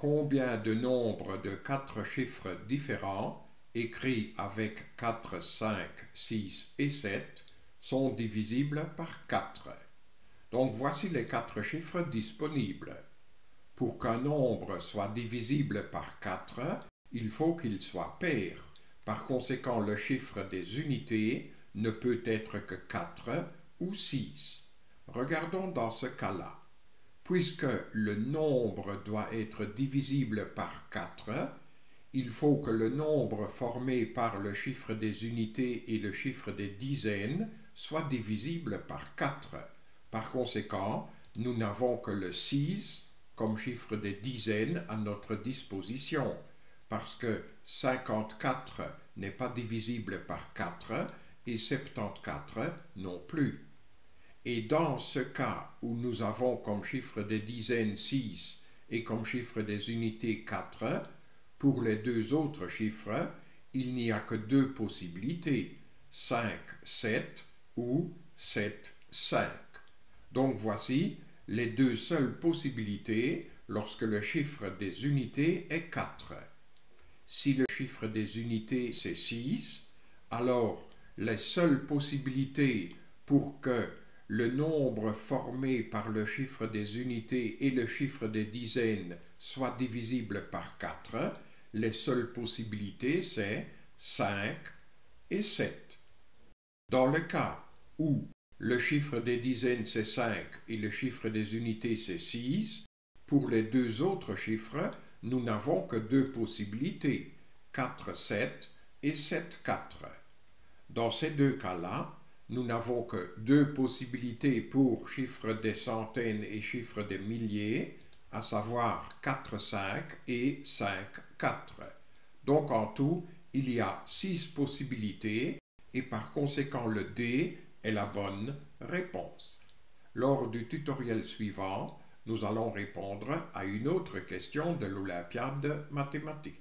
combien de nombres de 4 chiffres différents, écrits avec 4, 5, 6 et 7, sont divisibles par 4. Donc voici les 4 chiffres disponibles. Pour qu'un nombre soit divisible par 4, il faut qu'il soit pair. Par conséquent, le chiffre des unités ne peut être que 4 ou 6. Regardons dans ce cas-là. Puisque le nombre doit être divisible par 4, il faut que le nombre formé par le chiffre des unités et le chiffre des dizaines soit divisible par 4. Par conséquent, nous n'avons que le 6 comme chiffre des dizaines à notre disposition, parce que 54 n'est pas divisible par 4 et 74 non plus. Et dans ce cas où nous avons comme chiffre des dizaines 6 et comme chiffre des unités 4, pour les deux autres chiffres, il n'y a que deux possibilités, 5, 7 ou 7, 5. Donc voici les deux seules possibilités lorsque le chiffre des unités est 4. Si le chiffre des unités c'est 6, alors les seules possibilités pour que le nombre formé par le chiffre des unités et le chiffre des dizaines soit divisible par 4, les seules possibilités c'est 5 et 7. Dans le cas où le chiffre des dizaines c'est 5 et le chiffre des unités c'est 6, pour les deux autres chiffres, nous n'avons que deux possibilités, 4, 7 et 7, 4. Dans ces deux cas-là, nous n'avons que deux possibilités pour chiffres des centaines et chiffres des milliers, à savoir 4, 5 et 5, 4. Donc en tout, il y a 6 possibilités et par conséquent le D est la bonne réponse. Lors du tutoriel suivant, nous allons répondre à une autre question de l'Olympiade mathématique.